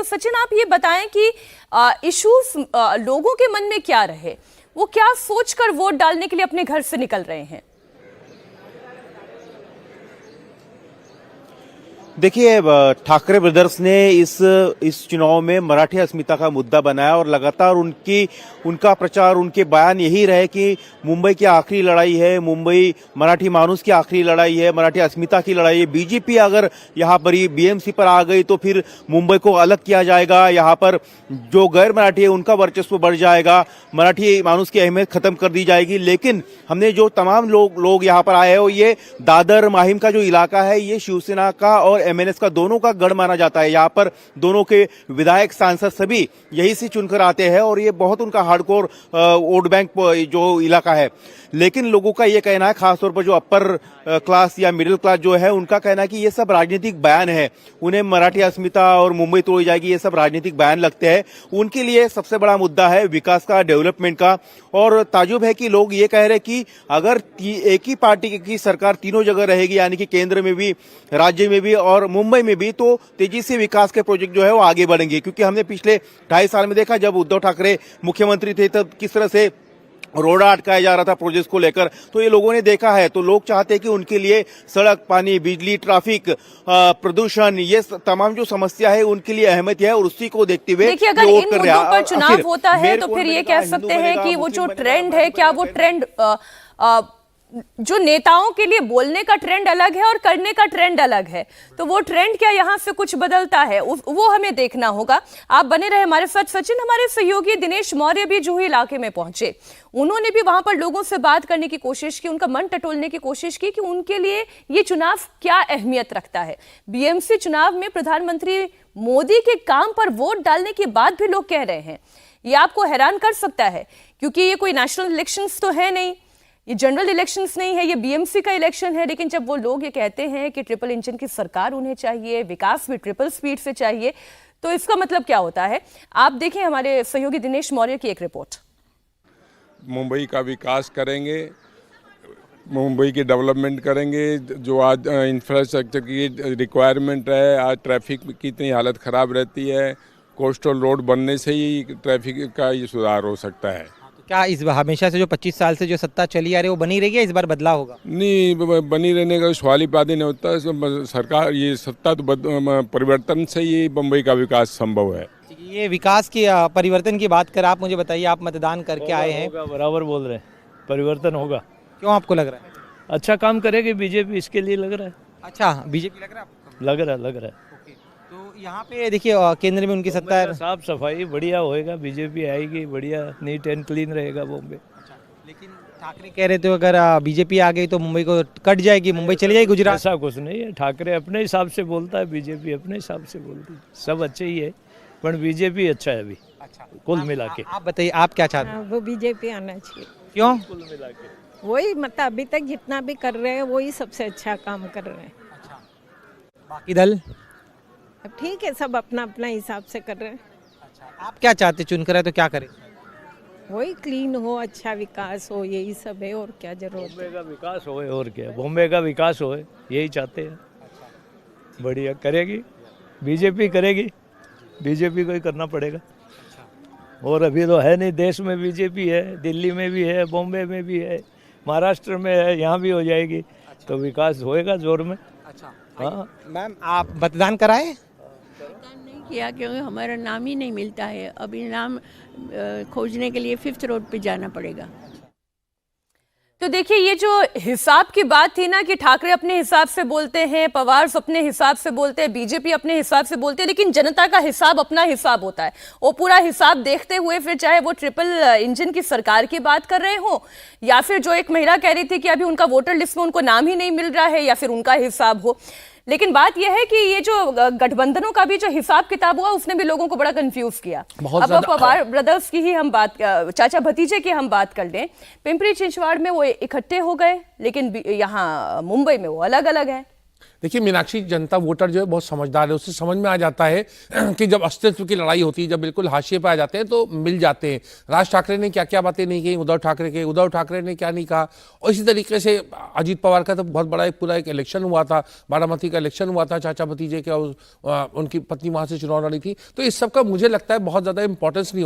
सचिन आप ये बताएं कि इश्यूज लोगों के मन में क्या रहे, वो क्या सोचकर वोट डालने के लिए अपने घर से निकल रहे हैं? देखिए, ठाकरे ब्रदर्स ने इस चुनाव में मराठी अस्मिता का मुद्दा बनाया और लगातार उनका प्रचार, उनके बयान यही रहे कि मुंबई की आखिरी लड़ाई है, मुंबई मराठी मानुस की आखिरी लड़ाई है, मराठी अस्मिता की लड़ाई है। बीजेपी अगर यहाँ पर ही बीएमसी पर आ गई तो फिर मुंबई को अलग किया जाएगा, यहाँ पर जो गैर मराठी है उनका वर्चस्व बढ़ जाएगा, मराठी मानुस की अहमियत खत्म कर दी जाएगी। लेकिन हमने जो तमाम लोग यहाँ पर आए हैं, ये दादर माहिम का जो इलाका है, ये शिवसेना का और एमएनएस का दोनों का गढ़ माना जाता है। यहाँ पर दोनों के विधायक सांसद सभी यही से चुनकर आते हैं और ये बहुत उनका हार्डकोर वोट बैंक जो इलाका है। लेकिन लोगों का ये कहना है, खासतौर पर जो अपर क्लास या मिडिल क्लास जो है, उनका कहना है कि ये सब राजनीतिक बयान है। उन्हें मराठी अस्मिता और मुंबई तोड़ी जाएगी, ये सब राजनीतिक बयान लगते हैं। उनके लिए सबसे बड़ा मुद्दा है विकास का, डेवलपमेंट का। और ताजुब है कि लोग ये कह रहे हैं कि अगर एक ही पार्टी की सरकार तीनों जगह रहेगी, यानी कि केंद्र में भी, राज्य में भी और मुंबई में भी, तो तेजी से विकास के प्रोजेक्ट जो है वो आगे बढ़ेंगे। क्योंकि हमने पिछले 2.5 साल में देखा, जब उद्धव ठाकरे मुख्यमंत्री थे तब किस तरह से रोड़ा अटकाया जा रहा था प्रोजेक्ट को लेकर, तो ये लोगों ने देखा है। तो लोग चाहते हैं कि उनके लिए सड़क, पानी, बिजली, ट्रैफिक, प्रदूषण, ये तमाम जो समस्या है उनके लिए अहमियत है। और उसी को देखते हुए देखिए, अगर इन मुद्दों पर चुनाव होता है तो फिर ये कह सकते हैं कि वो जो ट्रेंड है, क्या वो ट्रेंड जो नेताओं के लिए बोलने का ट्रेंड अलग है और करने का ट्रेंड अलग है, तो वो ट्रेंड क्या यहाँ से कुछ बदलता है, वो हमें देखना होगा। आप बने रहे हमारे साथ। सचिन, हमारे सहयोगी दिनेश मौर्य भी जूही इलाके में पहुंचे, उन्होंने भी वहां पर लोगों से बात करने की कोशिश की, उनका मन टटोलने की कोशिश की कि उनके लिए ये चुनाव क्या अहमियत रखता है। बीएमसी चुनाव में प्रधानमंत्री मोदी के काम पर वोट डालने के बाद भी लोग कह रहे हैं। ये आपको हैरान कर सकता है, क्योंकि ये कोई नेशनल इलेक्शंस तो है नहीं, ये जनरल इलेक्शंस नहीं है, ये बीएमसी का इलेक्शन है। लेकिन जब वो लोग ये कहते हैं कि ट्रिपल इंजन की सरकार उन्हें चाहिए, विकास भी ट्रिपल स्पीड से चाहिए, तो इसका मतलब क्या होता है? आप देखें हमारे सहयोगी दिनेश मौर्य की एक रिपोर्ट। मुंबई का विकास करेंगे, मुंबई की डेवलपमेंट करेंगे। जो आज इंफ्रास्ट्रक्चर की रिक्वायरमेंट है, आज ट्रैफिक की इतनी हालत ख़राब रहती है, कोस्टल रोड बनने से ही ट्रैफिक का ये सुधार हो सकता है। क्या इस हमेशा से जो 25 साल से जो सत्ता चली आ रही है वो बनी रहेगी, इस बार बदलाव होगा? नहीं, बनी रहने का सवाल ही पैदा नहीं होता। सरकार, ये सत्ता तो परिवर्तन से ही मुंबई का विकास संभव है। ये विकास की परिवर्तन की बात कर, आप मुझे बताइए, आप मतदान करके आए हैं। बराबर बोल रहे हैं, परिवर्तन होगा। क्यों आपको लग रहा है? अच्छा काम करेगी बीजेपी, इसके लिए लग रहा है। अच्छा, बीजेपी लग रहा है आपको? लग रहा है। तो यहाँ पे देखिए, केंद्र में उनकी सत्ता है, साफ सफाई बढ़िया होएगा, बीजेपी आएगी, बढ़िया नीट एंड क्लीन रहेगा बॉम्बे। लेकिन ठाकरे कह रहे थे अगर बीजेपी आ गई तो मुंबई को कट जाएगी, मुंबई चली जाएगी गुजरात। ऐसा कुछ नहीं है, ठाकरे अपने हिसाब से बोलता है, बीजेपी अपने हिसाब से बोलती है। सब अच्छे ही है, पर बीजेपी अच्छा है अभी। अच्छा, कुल मिला के आप बताइए, आप क्या चाहते हैं? वो बीजेपी आना चाहिए। क्यों? कुल मिला के वही मतलब अभी तक जितना भी कर रहे हैं वही सबसे अच्छा काम कर रहे हैं। अच्छा, बाकी दल अब ठीक है, सब अपना अपना हिसाब से कर रहे हैं। अच्छा, आप क्या चाहते, चुनकर है तो क्या करें? वही क्लीन हो, अच्छा विकास हो, यही सब है, और क्या जरूरत है। बॉम्बे का विकास होए, और क्या, बॉम्बे का विकास होए, यही चाहते हैं। बढ़िया करेगी बीजेपी, करेगी बीजेपी को ही करना पड़ेगा। और अभी तो है नहीं, देश में बीजेपी है, दिल्ली में भी है, बॉम्बे में भी है, महाराष्ट्र में है, यहाँ भी हो जाएगी। तो विकास होएगा जोर में। अच्छा, हाँ मैम, आप मतदान कराए? नहीं किया, क्योंकि हमारा नाम ही नहीं मिलता है। अभी नाम खोजने के लिए 5th रोड पे जाना पड़ेगा। तो देखिए, ये जो हिसाब की बात थी ना कि ठाकरे अपने हिसाब से बोलते हैं, पवार अपने हिसाब से बोलते हैं, बीजेपी अपने हिसाब से बोलते हैं, लेकिन जनता का हिसाब अपना हिसाब होता है। वो पूरा हिसाब देखते हुए फिर चाहे वो ट्रिपल इंजन की सरकार की बात कर रहे हो, या फिर जो एक महिला कह रही थी कि अभी उनका वोटर लिस्ट में उनको नाम ही नहीं मिल रहा है, या फिर उनका हिसाब हो। लेकिन बात यह है कि ये जो गठबंधनों का भी जो हिसाब किताब हुआ, उसने भी लोगों को बड़ा कंफ्यूज किया। अब पवार ब्रदर्स की ही हम बात, चाचा भतीजे की हम बात कर लें, पिंपरी चिंचवाड़ में वो इकट्ठे हो गए, लेकिन यहाँ मुंबई में वो अलग अलग है। देखिए मीनाक्षी, जनता वोटर जो है बहुत समझदार है, उससे समझ में आ जाता है कि जब अस्तित्व की लड़ाई होती है, जब बिल्कुल हाशिए पे आ जाते हैं तो मिल जाते हैं। राज ठाकरे ने क्या क्या बातें नहीं की उद्धव ठाकरे ने क्या नहीं कहा, और इसी तरीके से अजीत पवार का तो बहुत बड़ा पूरा एक इलेक्शन हुआ था, बारामती का इलेक्शन हुआ था, चाचा भतीजे का, उनकी पत्नी वहां से चुनाव लड़ी थी। तो इस सब का मुझे लगता है बहुत ज्यादा इंपॉर्टेंस नहीं